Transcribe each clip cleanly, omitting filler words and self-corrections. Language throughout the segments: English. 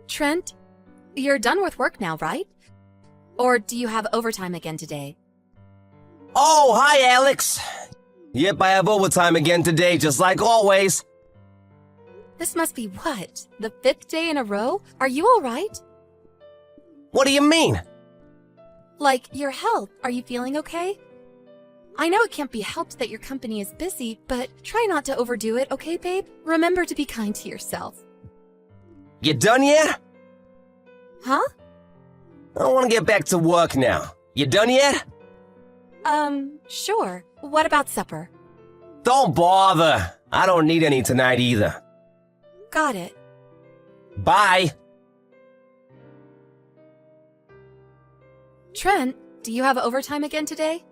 Trent, you're done with work now, right? Or do you have overtime again today? Oh, hi, Alex. Yep, I have overtime again today, just like always. This must be what? The 5th day in a row? Are you alright? What do you mean? Like, your health, are you feeling okay? I know it can't be helped that your company is busy, but try not to overdo it, okay, babe? Remember to be kind to yourself. You done yet? Huh? I want to get back to work now. You done yet? Sure. What about supper? Don't bother. I don't need any tonight either. Got it. Bye. Trent, do you have overtime again today?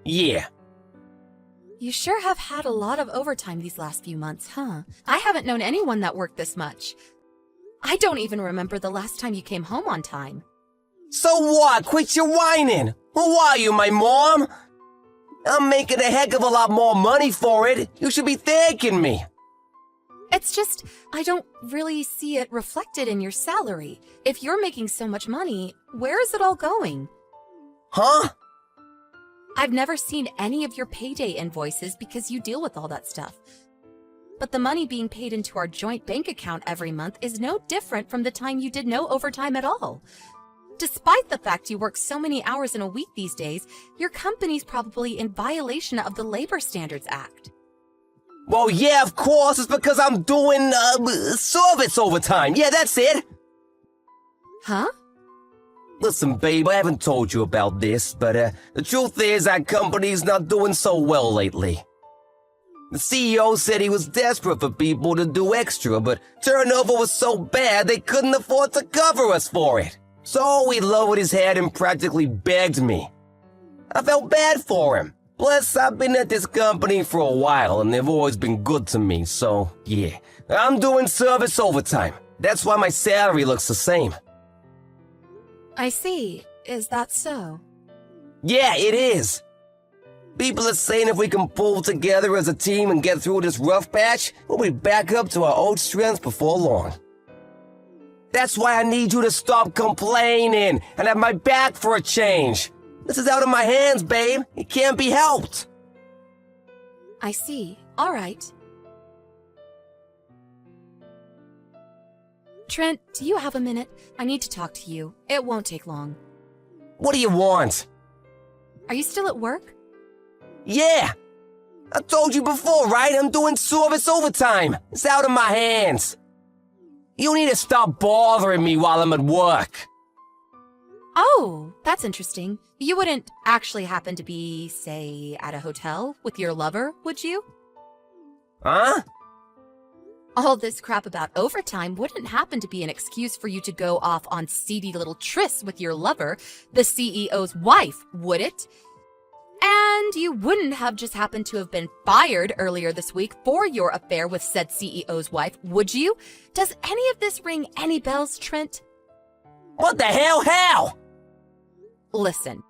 Yeah. You sure have had a lot of overtime these last few months, huh? I haven't known anyone that worked this much. I don't even remember the last time you came home on time. So what? Quit your whining. Who are you, my mom? I'm making a heck of a lot more money for it. You should be thanking me. It's just, I don't really see it reflected in your salary. If you're making so much money, where is it all going? Huh? I've never seen any of your payday invoices because you deal with all that stuff. But the money being paid into our joint bank account every month is no different from the time you did no overtime at all. Despite the fact you work so many hours in a week these days, your company's probably in violation of the Labor Standards Act. Well, yeah, of course. It's because I'm doing, service overtime. Yeah, that's it. Huh? Listen, babe, I haven't told you about this, but, the truth is our company's not doing so well lately. The CEO said he was desperate for people to do extra, but turnover was so bad they couldn't afford to cover us for it. So he lowered his head and practically begged me. I felt bad for him. Plus, I've been at this company for a while and they've always been good to me, so yeah. I'm doing service overtime. That's why my salary looks the same. I see. Is that so? Yeah, it is. People are saying if we can pull together as a team and get through this rough patch, we'll be back up to our old strength before long. That's why I need you to stop complaining and have my back for a change. This is out of my hands, babe. It can't be helped. I see. All right. Trent, do you have a minute? I need to talk to you. It won't take long. What do you want? Are you still at work? Yeah. I told you before, right? I'm doing service overtime. It's out of my hands. You need to stop bothering me while I'm at work. Oh, that's interesting. You wouldn't actually happen to be, say, at a hotel with your lover, would you? Huh? All this crap about overtime wouldn't happen to be an excuse for you to go off on seedy little trysts with your lover, the CEO's wife, would it? And you wouldn't have just happened to have been fired earlier this week for your affair with said CEO's wife, would you? Does any of this ring any bells, Trent? What the hell? How? Listen,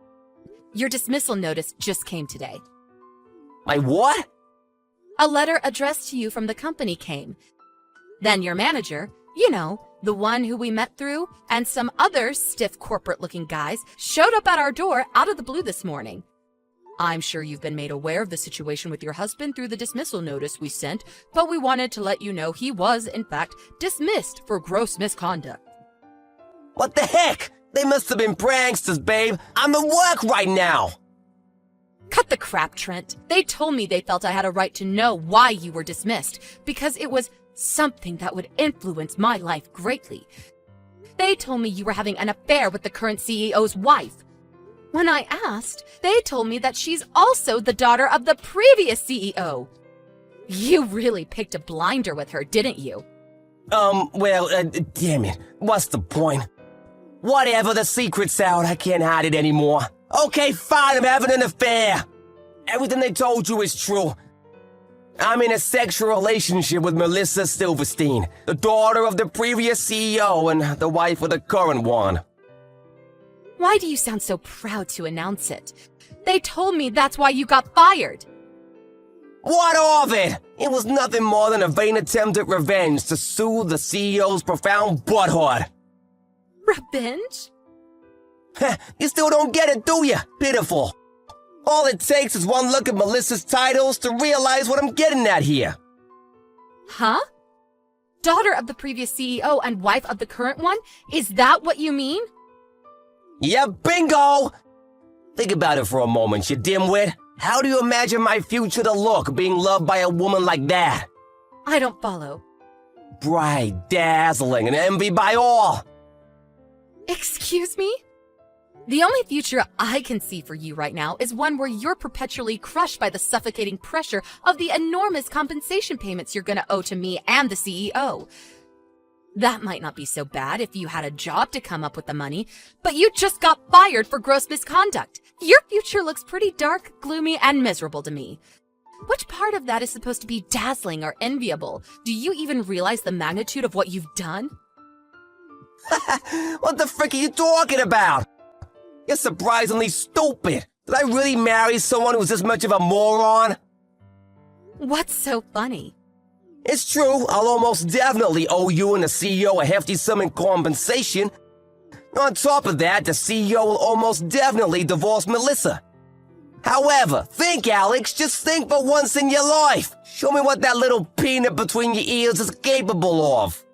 your dismissal notice just came today. My what? A letter addressed to you from the company came. Then your manager, you know, the one who we met through, and some other stiff corporate-looking guys showed up at our door out of the blue this morning. I'm sure you've been made aware of the situation with your husband through the dismissal notice we sent, but we wanted to let you know he was, in fact, dismissed for gross misconduct. What the heck? They must have been pranksters, babe. I'm at work right now. Cut the crap, Trent. They told me they felt I had a right to know why you were dismissed, because it was something that would influence my life greatly. They told me you were having an affair with the current CEO's wife. When I asked, they told me that she's also the daughter of the previous CEO. You really picked a blinder with her, didn't you? Damn it. What's the point? Whatever, the secret's out. I can't hide it anymore. Okay, fine, I'm having an affair. Everything they told you is true. I'm in a sexual relationship with Melissa Silverstein, the daughter of the previous CEO and the wife of the current one. Why do you sound so proud to announce it? They told me that's why you got fired. What of it? It was nothing more than a vain attempt at revenge to soothe the CEO's profound butthurt. Revenge? You still don't get it, do you? Pitiful. All it takes is one look at Melissa's titles to realize what I'm getting at here. Huh? Daughter of the previous CEO and wife of the current one? Is that what you mean? Yeah, bingo! Think about it for a moment, you dimwit. How do you imagine my future to look being loved by a woman like that? I don't follow. Bright, dazzling, and envied by all. Excuse me? The only future I can see for you right now is one where you're perpetually crushed by the suffocating pressure of the enormous compensation payments you're gonna owe to me and the CEO. That might not be so bad if you had a job to come up with the money, but you just got fired for gross misconduct. Your future looks pretty dark, gloomy, and miserable to me. Which part of that is supposed to be dazzling or enviable? Do you even realize the magnitude of what you've done? What the frick are you talking about? You're surprisingly stupid. Did I really marry someone who's this much of a moron? What's so funny? It's true, I'll almost definitely owe you and the CEO a hefty sum in compensation. On top of that, the CEO will almost definitely divorce Melissa. However, think, Alex, just think for once in your life. Show me what that little peanut between your ears is capable of.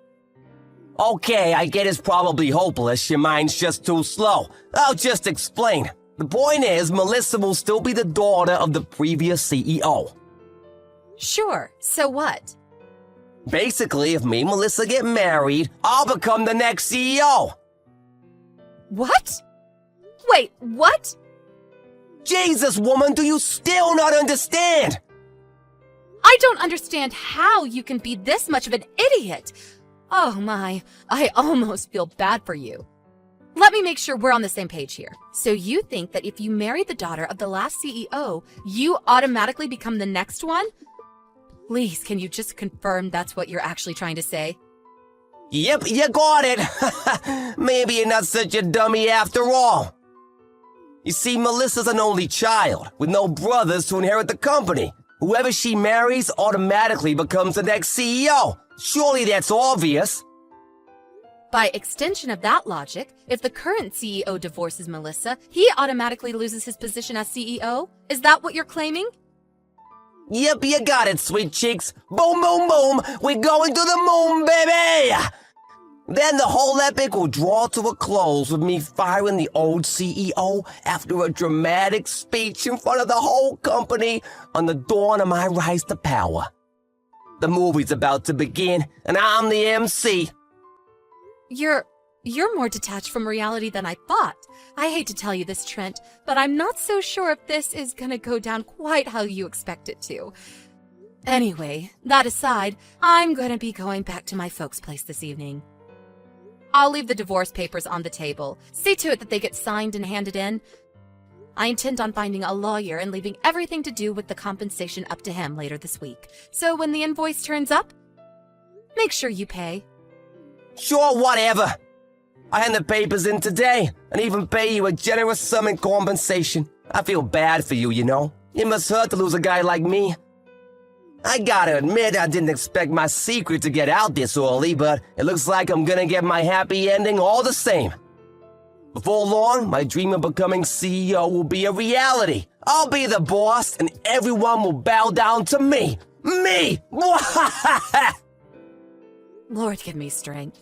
Okay, I get it's probably hopeless, your mind's just too slow. I'll just explain. The point is, Melissa will still be the daughter of the previous CEO. Sure, so what? Basically, if me and Melissa get married, I'll become the next CEO. What? Wait, what? Jesus, woman, do you still not understand? I don't understand how you can be this much of an idiot. Oh my, I almost feel bad for you. Let me make sure we're on the same page here. So you think that if you marry the daughter of the last CEO, you automatically become the next one? Please, can you just confirm that's what you're actually trying to say? Yep, you got it. Maybe you're not such a dummy after all. You see, Melissa's an only child, with no brothers to inherit the company. Whoever she marries automatically becomes the next CEO. Surely that's obvious. By extension of that logic, if the current CEO divorces Melissa, he automatically loses his position as CEO? Is that what you're claiming? Yep, you got it, sweet cheeks. Boom, boom, boom. We're going to the moon, baby! Then the whole epic will draw to a close with me firing the old CEO after a dramatic speech in front of the whole company on the dawn of my rise to power. The movie's about to begin, and I'm the MC. You're more detached from reality than I thought. I hate to tell you this, Trent, but I'm not so sure if this is gonna go down quite how you expect it to. Anyway, that aside, I'm gonna be going back to my folks' place this evening. I'll leave the divorce papers on the table. See to it that they get signed and handed in. I intend on finding a lawyer and leaving everything to do with the compensation up to him later this week. So when the invoice turns up, make sure you pay. Sure, whatever. I hand the papers in today and even pay you a generous sum in compensation. I feel bad for you, you know. It must hurt to lose a guy like me. I gotta admit, I didn't expect my secret to get out this early, but it looks like I'm gonna get my happy ending all the same. Before long, my dream of becoming CEO will be a reality. I'll be the boss, and everyone will bow down to me. Me! Lord, give me strength.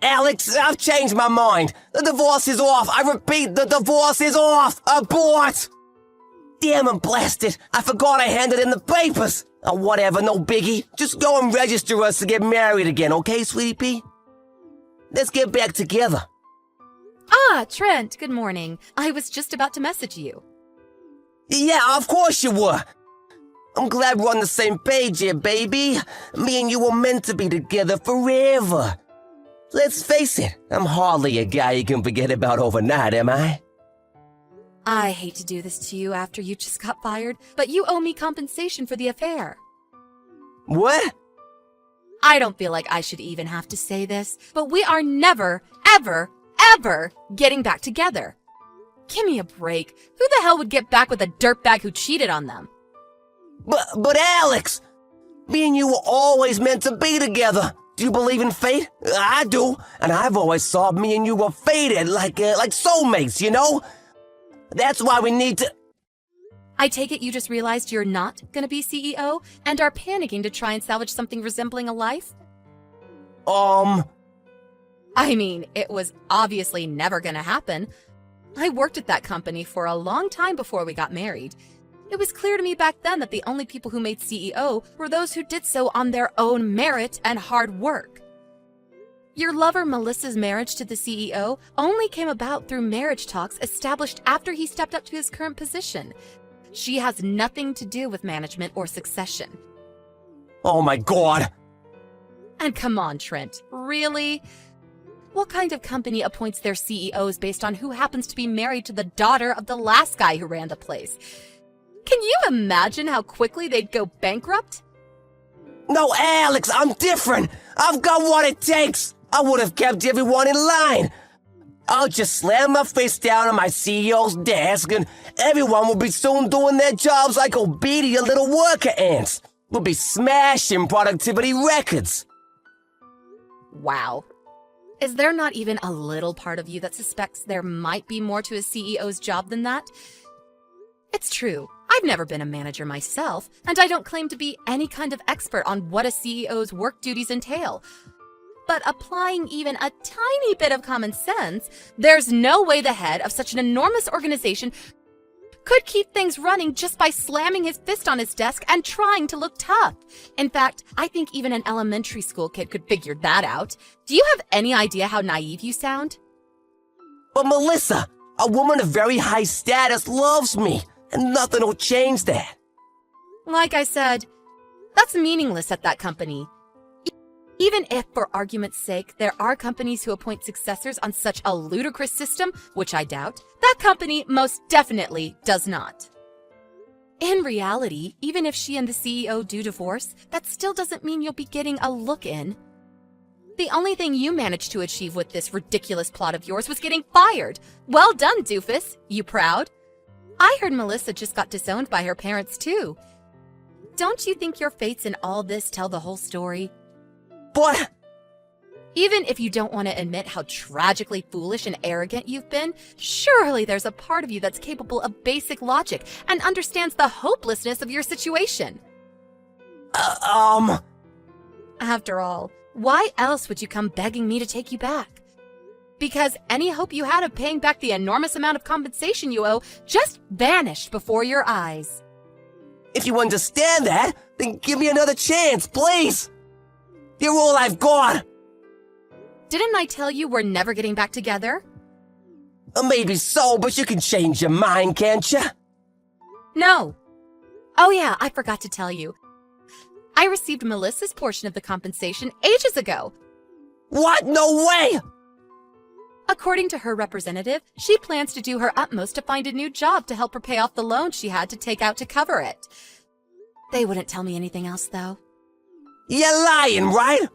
Alex, I've changed my mind. The divorce is off. I repeat, the divorce is off. Abort! Damn and blast it. I forgot I handed in the papers. Oh, whatever, no biggie. Just go and register us to get married again, okay, sweetie pea? Let's get back together. Ah, Trent, good morning. I was just about to message you. Yeah, of course you were. I'm glad we're on the same page here, baby. Me and you were meant to be together forever. Let's face it, I'm hardly a guy you can forget about overnight, am I? I hate to do this to you after you just got fired, but you owe me compensation for the affair. What? I don't feel like I should even have to say this, but we are never, ever, ever getting back together. Give me a break. Who the hell would get back with a dirtbag who cheated on them? But Alex, me and you were always meant to be together. Do you believe in fate? I do, and I've always thought me and you were fated, like soulmates, you know? That's why we need to... I take it you just realized you're not gonna be CEO and are panicking to try and salvage something resembling a life? I mean, it was obviously never gonna happen. I worked at that company for a long time before we got married. It was clear to me back then that the only people who made CEO were those who did so on their own merit and hard work. Your lover Melissa's marriage to the CEO only came about through marriage talks established after he stepped up to his current position. She has nothing to do with management or succession. Oh my God! And come on, Trent, really? What kind of company appoints their CEOs based on who happens to be married to the daughter of the last guy who ran the place? Can you imagine how quickly they'd go bankrupt? No, Alex, I'm different. I've got what it takes. I would have kept everyone in line. I'll just slam my face down on my CEO's desk and everyone will be soon doing their jobs like obedient little worker ants. We'll be smashing productivity records. Wow. Is there not even a little part of you that suspects there might be more to a CEO's job than that? It's true. I've never been a manager myself, and I don't claim to be any kind of expert on what a CEO's work duties entail. But applying even a tiny bit of common sense, there's no way the head of such an enormous organization could keep things running just by slamming his fist on his desk and trying to look tough. In fact, I think even an elementary school kid could figure that out. Do you have any idea how naive you sound? But Melissa, a woman of very high status loves me, and nothing will change that. Like I said, that's meaningless at that company. Even if, for argument's sake, there are companies who appoint successors on such a ludicrous system, which I doubt, that company most definitely does not. In reality, even if she and the CEO do divorce, that still doesn't mean you'll be getting a look in. The only thing you managed to achieve with this ridiculous plot of yours was getting fired. Well done, doofus. You proud? I heard Melissa just got disowned by her parents, too. Don't you think your fates in all this tell the whole story? But... Even if you don't want to admit how tragically foolish and arrogant you've been, surely there's a part of you that's capable of basic logic and understands the hopelessness of your situation. After all, why else would you come begging me to take you back? Because any hope you had of paying back the enormous amount of compensation you owe just vanished before your eyes. If you understand that, then give me another chance, please! You're all I've got! Didn't I tell you we're never getting back together? Maybe so, but you can change your mind, can't you? No. Oh yeah, I forgot to tell you. I received Melissa's portion of the compensation ages ago. What? No way! According to her representative, she plans to do her utmost to find a new job to help her pay off the loan she had to take out to cover it. They wouldn't tell me anything else, though. You're lying, right?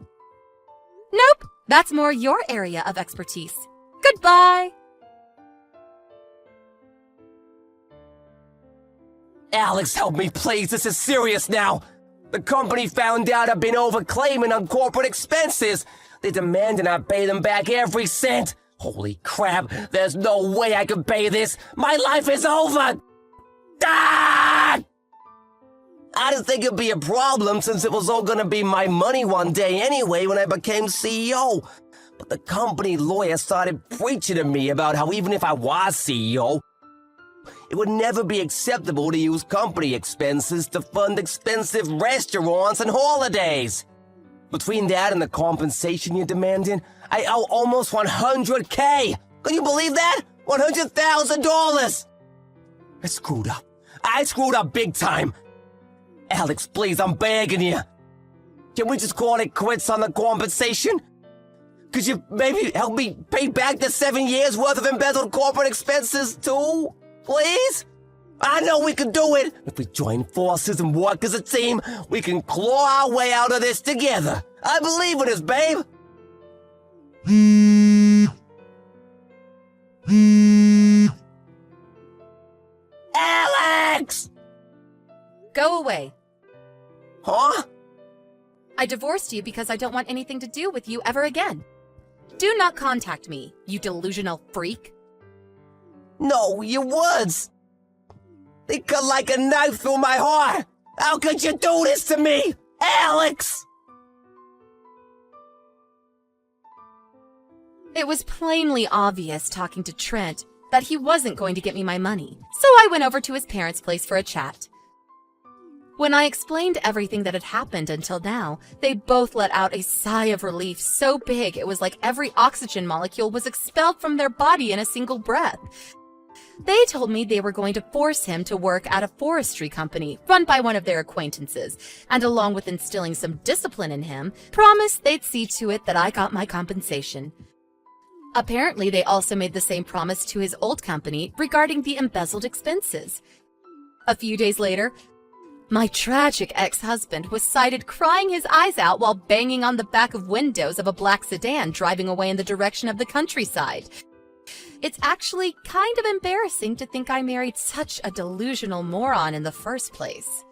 Nope, that's more your area of expertise. Goodbye! Alex, help me, please. This is serious now. The company found out I've been overclaiming on corporate expenses. They're demanding I pay them back every cent. Holy crap, there's no way I can pay this. My life is over. Ah! I didn't think it'd be a problem since it was all gonna be my money one day anyway when I became CEO. But the company lawyer started preaching to me about how even if I was CEO, it would never be acceptable to use company expenses to fund expensive restaurants and holidays. Between that and the compensation you're demanding, I owe almost $100K. Can you believe that? $100,000. I screwed up. I screwed up big time. Alex, please, I'm begging you. Can we just call it quits on the compensation? Could you maybe help me pay back the 7 years worth of embezzled corporate expenses too? Please? I know we can do it. If we join forces and work as a team, we can claw our way out of this together. I believe in us, babe. Alex? Go away. Huh? I divorced you because I don't want anything to do with you ever again. Do not contact me, you delusional freak. No, your words. They cut like a knife through my heart. How could you do this to me, Alex? It was plainly obvious talking to Trent that he wasn't going to get me my money, so I went over to his parents' place for a chat. When I explained everything that had happened until now, they both let out a sigh of relief so big it was like every oxygen molecule was expelled from their body in a single breath. They told me they were going to force him to work at a forestry company run by one of their acquaintances, and along with instilling some discipline in him, promised they'd see to it that I got my compensation. Apparently, they also made the same promise to his old company regarding the embezzled expenses. A few days later, my tragic ex-husband was sighted crying his eyes out while banging on the back of windows of a black sedan driving away in the direction of the countryside. It's actually kind of embarrassing to think I married such a delusional moron in the first place.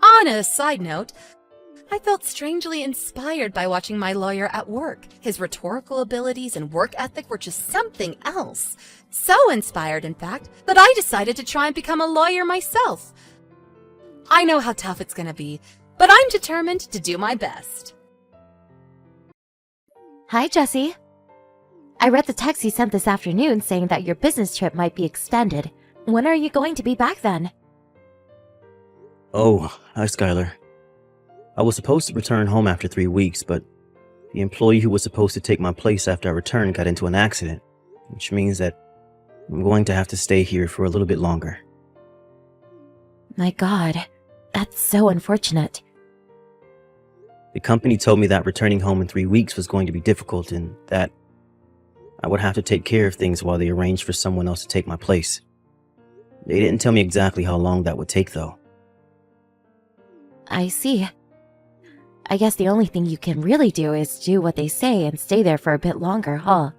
On a side note, I felt strangely inspired by watching my lawyer at work. His rhetorical abilities and work ethic were just something else. So inspired, in fact, that I decided to try and become a lawyer myself. I know how tough it's gonna be, but I'm determined to do my best. Hi, Jesse. I read the text you sent this afternoon saying that your business trip might be extended. When are you going to be back then? Oh, hi, Skylar. I was supposed to return home after 3 weeks, but the employee who was supposed to take my place after I returned got into an accident, which means that I'm going to have to stay here for a little bit longer. My God, that's so unfortunate. The company told me that returning home in 3 weeks was going to be difficult and that I would have to take care of things while they arranged for someone else to take my place. They didn't tell me exactly how long that would take, though. I see. I guess the only thing you can really do is do what they say and stay there for a bit longer, huh?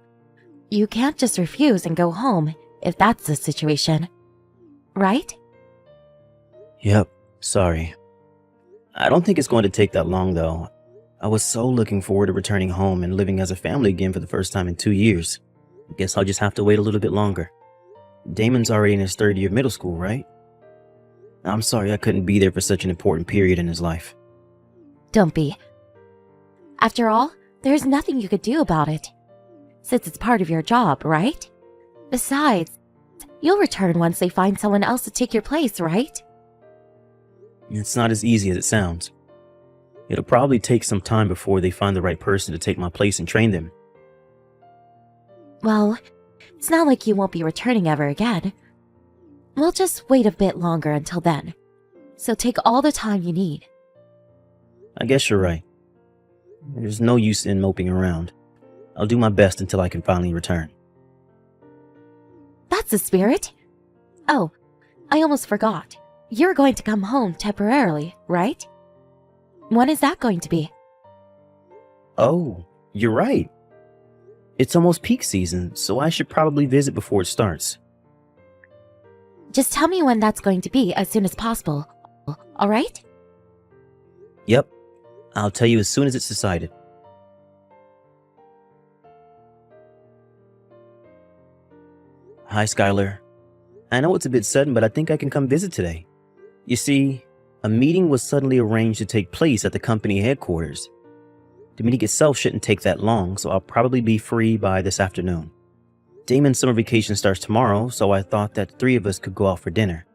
You can't just refuse and go home if that's the situation. Right? Yep, sorry. I don't think it's going to take that long, though. I was so looking forward to returning home and living as a family again for the first time in 2 years. I guess I'll just have to wait a little bit longer. Damon's already in his third year of middle school, right? I'm sorry I couldn't be there for such an important period in his life. Don't be. After all, there's nothing you could do about it. Since it's part of your job, right? Besides, you'll return once they find someone else to take your place, right? It's not as easy as it sounds. It'll probably take some time before they find the right person to take my place and train them. Well, it's not like you won't be returning ever again. We'll just wait a bit longer until then. So take all the time you need. I guess you're right. There's no use in moping around. I'll do my best until I can finally return. That's the spirit. Oh, I almost forgot. You're going to come home temporarily, right? When is that going to be? Oh, you're right. It's almost peak season, so I should probably visit before it starts. Just tell me when that's going to be as soon as possible, all right? Yep, I'll tell you as soon as it's decided. Hi, Skylar. I know it's a bit sudden, but I think I can come visit today. You see, a meeting was suddenly arranged to take place at the company headquarters. The meeting itself shouldn't take that long, so I'll probably be free by this afternoon. Damon's summer vacation starts tomorrow, so I thought that the 3 of us could go out for dinner.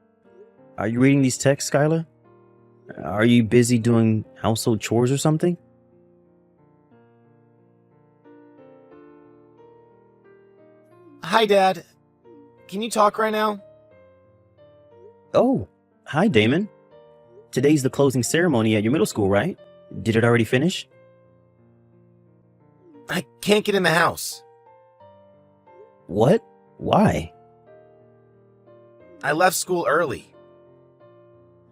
Are you reading these texts, Skylar? Are you busy doing household chores or something? Hi, Dad. Can you talk right now? Oh, hi, Damon. Today's the closing ceremony at your middle school, right? Did it already finish? I can't get in the house. What? Why? I left school early.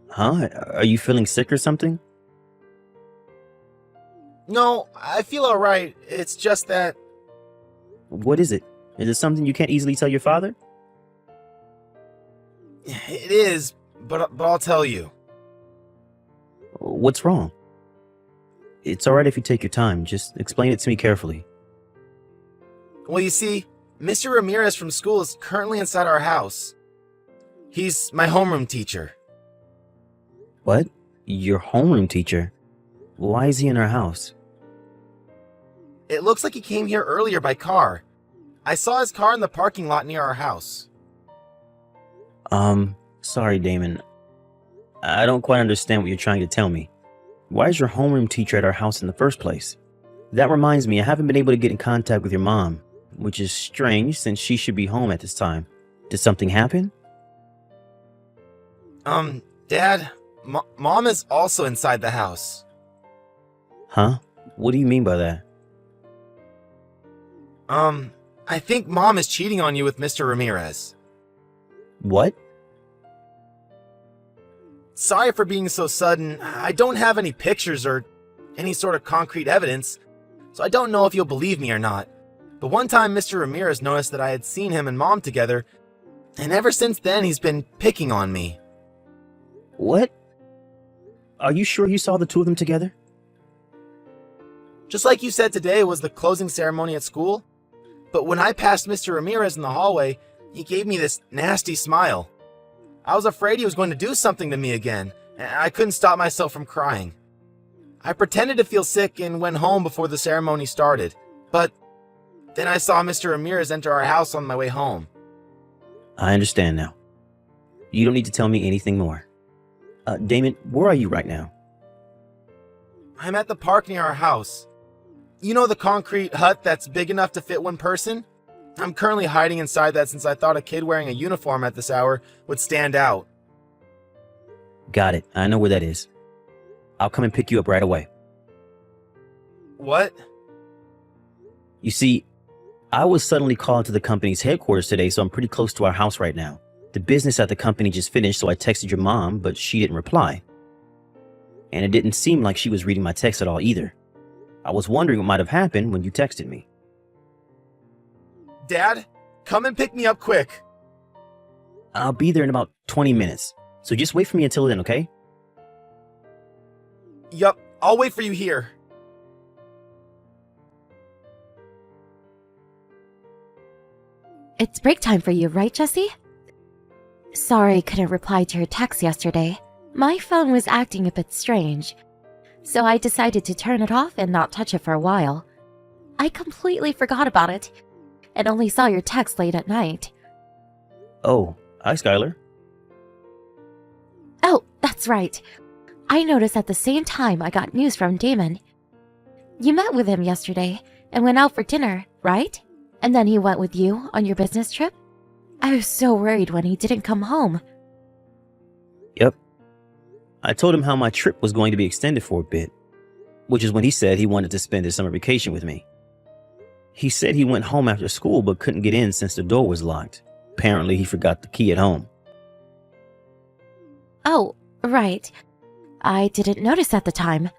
Huh? Are you feeling sick or something? No, I feel alright. It's just that... What is it? Is it something you can't easily tell your father? It is, but I'll tell you. What's wrong? It's alright if you take your time. Just explain it to me carefully. Well, you see, Mr. Ramirez from school is currently inside our house. He's my homeroom teacher. What? Your homeroom teacher? Why is he in our house? It looks like he came here earlier by car. I saw his car in the parking lot near our house. Sorry, Damon. I don't quite understand what you're trying to tell me. Why is your homeroom teacher at our house in the first place? That reminds me, I haven't been able to get in contact with your mom, which is strange since she should be home at this time. Did something happen? Dad, Mom is also inside the house. Huh? What do you mean by that? I think Mom is cheating on you with Mr. Ramirez. What? Sorry for being so sudden. I don't have any pictures or any sort of concrete evidence, so I don't know if you'll believe me or not. But one time Mr. Ramirez noticed that I had seen him and Mom together, and ever since then he's been picking on me. What? Are you sure you saw the two of them together? Just like you said today was the closing ceremony at school. But when I passed Mr. Ramirez in the hallway, he gave me this nasty smile. I was afraid he was going to do something to me again, and I couldn't stop myself from crying. I pretended to feel sick and went home before the ceremony started, but then I saw Mr. Ramirez enter our house on my way home. I understand now. You don't need to tell me anything more. Damon, where are you right now? I'm at the park near our house. You know the concrete hut that's big enough to fit one person? I'm currently hiding inside that since I thought a kid wearing a uniform at this hour would stand out. Got it. I know where that is. I'll come and pick you up right away. What? You see, I was suddenly called to the company's headquarters today, so I'm pretty close to our house right now. The business at the company just finished, so I texted your mom, but she didn't reply. And it didn't seem like she was reading my text at all either. I was wondering what might have happened when you texted me. Dad, come and pick me up quick. I'll be there in about 20 minutes, so just wait for me until then, okay? Yup, I'll wait for you here. It's break time for you, right, Jesse? Sorry I couldn't reply to your text yesterday. My phone was acting a bit strange, so I decided to turn it off and not touch it for a while. I completely forgot about it, and only saw your text late at night. Oh, hi, Skylar. Oh, that's right. I noticed at the same time I got news from Damon. You met with him yesterday and went out for dinner, right? And then he went with you on your business trip? I was so worried when he didn't come home. Yep. I told him how my trip was going to be extended for a bit, which is when he said he wanted to spend his summer vacation with me. He said he went home after school but couldn't get in since the door was locked. Apparently he forgot the key at home. Oh, right. I didn't notice at the time.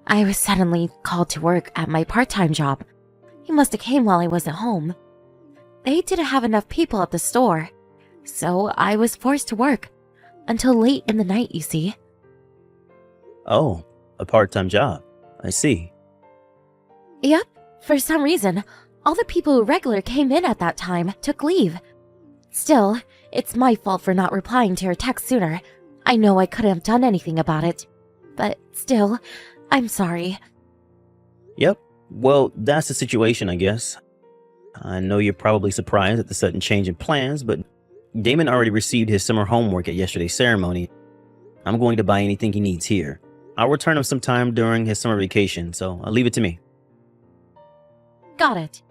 I was suddenly called to work at my part-time job. He must have came while I wasn't home. They didn't have enough people at the store, so I was forced to work. Until late in the night, you see. Oh, a part-time job. I see. Yep, for some reason, all the people who regular came in at that time took leave. Still, it's my fault for not replying to her text sooner. I know I couldn't have done anything about it. But still, I'm sorry. Yep. Well, that's the situation, I guess. I know you're probably surprised at the sudden change in plans, but Damon already received his summer homework at yesterday's ceremony. I'm going to buy anything he needs here. I'll return him sometime during his summer vacation, so I'll leave it to me. Got it.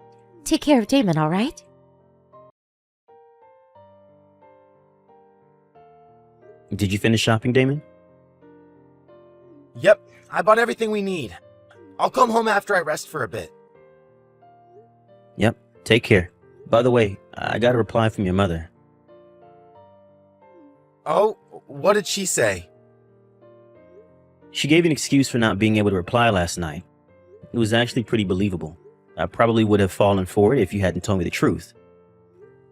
Take care of Damon, alright? Did you finish shopping, Damon? Yep, I bought everything we need. I'll come home after I rest for a bit. Yep, take care. By the way, I got a reply from your mother. Oh, what did she say? She gave an excuse for not being able to reply last night. It was actually pretty believable. I probably would have fallen for it if you hadn't told me the truth.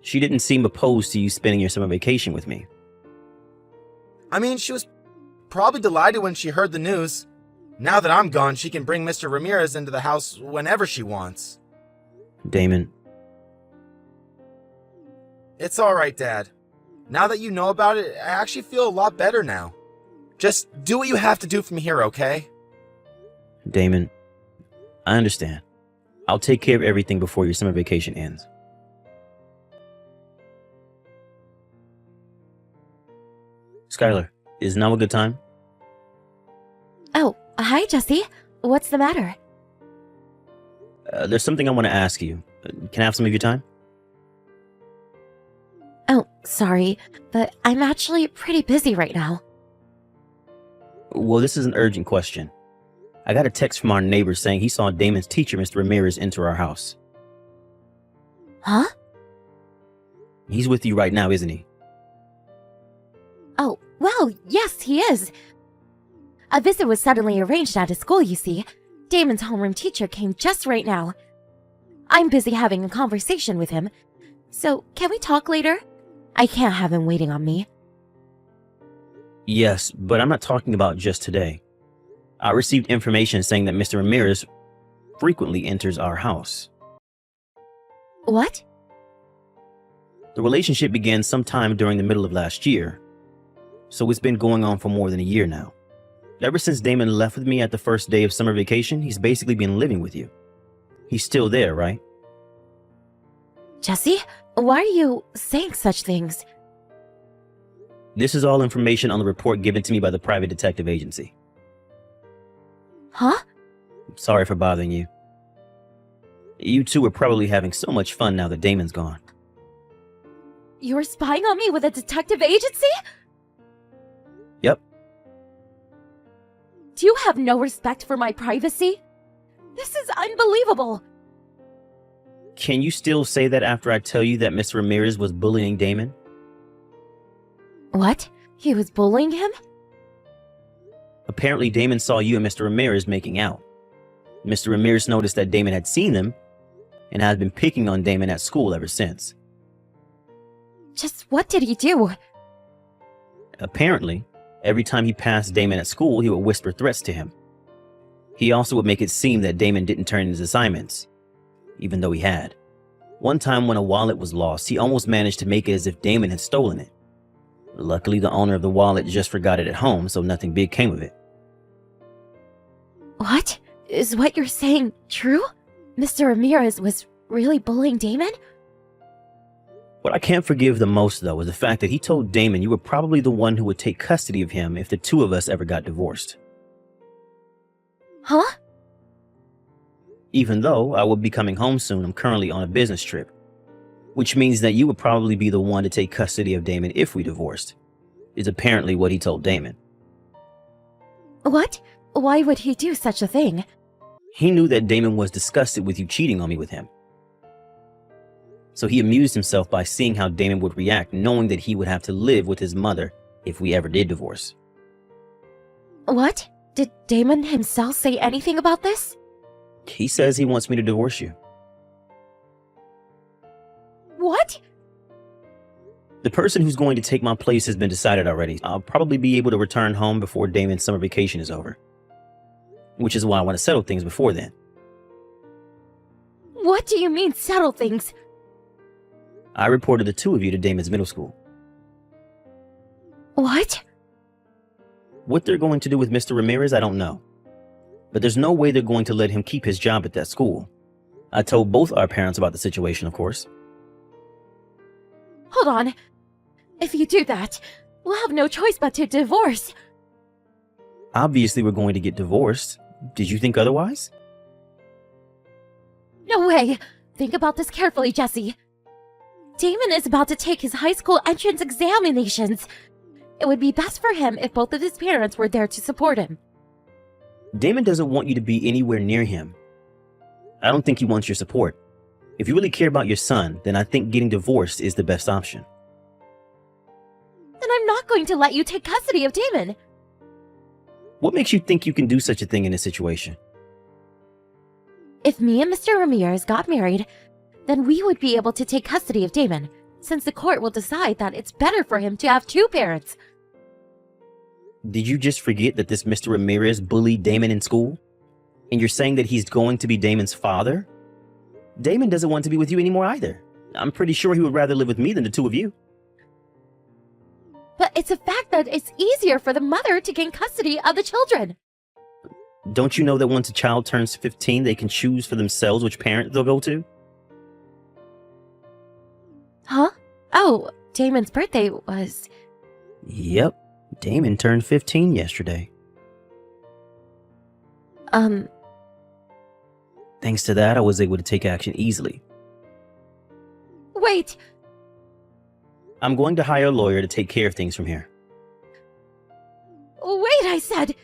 She didn't seem opposed to you spending your summer vacation with me. I mean, she was probably delighted when she heard the news. Now that I'm gone, she can bring Mr. Ramirez into the house whenever she wants. Damon, It's alright, Dad. Now that you know about it, I actually feel a lot better now. Just do what you have to do from here, okay? Damon, I understand. I'll take care of everything before your summer vacation ends. Skylar, is now a good time? Oh, hi, Jesse. What's the matter? There's something I want to ask you. Can I have some of your time? Oh, sorry, but I'm actually pretty busy right now. Well, this is an urgent question. I got a text from our neighbor saying he saw Damon's teacher, Mr. Ramirez, enter our house. Huh? He's with you right now, isn't he? Oh, well, yes, he is. A visit was suddenly arranged at his school, you see. Damon's homeroom teacher came just right now. I'm busy having a conversation with him. So, can we talk later? I can't have him waiting on me. Yes, but I'm not talking about just today. I received information saying that Mr. Ramirez frequently enters our house. What? The relationship began sometime during the middle of last year, so it's been going on for more than a year now. Ever since Damon left with me at the first day of summer vacation, he's basically been living with you. He's still there, right? Jesse, why are you saying such things? This is all information on the report given to me by the private detective agency. Huh? Sorry for bothering you. You two are probably having so much fun now that Damon's gone. You're spying on me with a detective agency? Yep. Do you have no respect for my privacy? This is unbelievable. Can you still say that after I tell you that Mr. Ramirez was bullying Damon? What? He was bullying him? Apparently, Damon saw you and Mr. Ramirez making out. Mr. Ramirez noticed that Damon had seen them and has been picking on Damon at school ever since. Just what did he do? Apparently, every time he passed Damon at school, he would whisper threats to him. He also would make it seem that Damon didn't turn in his assignments, even though he had. One time when a wallet was lost, he almost managed to make it as if Damon had stolen it. Luckily, the owner of the wallet just forgot it at home, so nothing big came of it. What? Is what you're saying true? Mr. Ramirez was really bullying Damon? What I can't forgive the most, though, is the fact that he told Damon you were probably the one who would take custody of him if the two of us ever got divorced. Huh? Even though I will be coming home soon, I'm currently on a business trip, which means that you would probably be the one to take custody of Damon if we divorced, is apparently what he told Damon. What? Why would he do such a thing? He knew that Damon was disgusted with you cheating on me with him. So he amused himself by seeing how Damon would react, knowing that he would have to live with his mother if we ever did divorce. What? Did Damon himself say anything about this? He says he wants me to divorce you. What? The person who's going to take my place has been decided already. I'll probably be able to return home before Damon's summer vacation is over. Which is why I want to settle things before then. What do you mean settle things? I reported the two of you to Damon's middle school. What? What they're going to do with Mr. Ramirez, I don't know. But there's no way they're going to let him keep his job at that school. I told both our parents about the situation, of course. Hold on. If you do that, we'll have no choice but to divorce. Obviously, we're going to get divorced. Did you think otherwise? No way. Think about this carefully, Jesse. Damon is about to take his high school entrance examinations. It would be best for him if both of his parents were there to support him. Damon doesn't want you to be anywhere near him. I don't think he wants your support. If you really care about your son, then I think getting divorced is the best option. Then I'm not going to let you take custody of Damon. What makes you think you can do such a thing in this situation? If me and Mr. Ramirez got married, then we would be able to take custody of Damon, since the court will decide that it's better for him to have two parents. Did you just forget that this Mr. Ramirez bullied Damon in school? And you're saying that he's going to be Damon's father? Damon doesn't want to be with you anymore either. I'm pretty sure he would rather live with me than the two of you. But it's a fact that it's easier for the mother to gain custody of the children. Don't you know that once a child turns 15, they can choose for themselves which parent they'll go to? Huh? Oh, Damon's birthday was... Yep, Damon turned 15 yesterday. Thanks to that, I was able to take action easily. Wait! I'm going to hire a lawyer to take care of things from here. Wait, I said!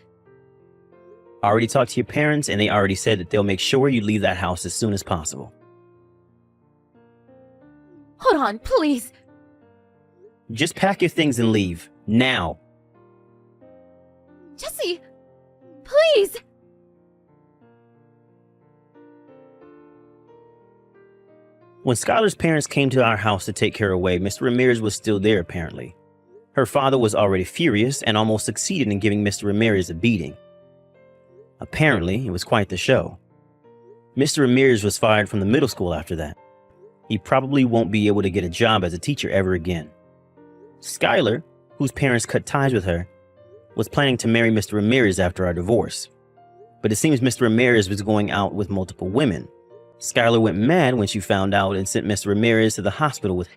I already talked to your parents, and they already said that they'll make sure you leave that house as soon as possible. Hold on, please! Just pack your things and leave. Now! Jesse! Please! When Skylar's parents came to our house to take her away, Mr. Ramirez was still there apparently. Her father was already furious and almost succeeded in giving Mr. Ramirez a beating. Apparently, it was quite the show. Mr. Ramirez was fired from the middle school after that. He probably won't be able to get a job as a teacher ever again. Skylar, whose parents cut ties with her, was planning to marry Mr. Ramirez after our divorce. But it seems Mr. Ramirez was going out with multiple women. Skylar went mad when she found out and sent Mr. Ramirez to the hospital with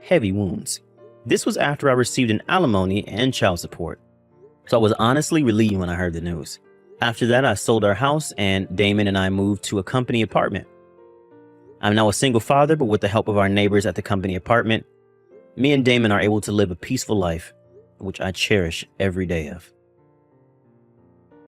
heavy wounds. This was after I received an alimony and child support. So I was honestly relieved when I heard the news. After that, I sold our house and Damon and I moved to a company apartment. I'm now a single father, but with the help of our neighbors at the company apartment, me and Damon are able to live a peaceful life, which I cherish every day of.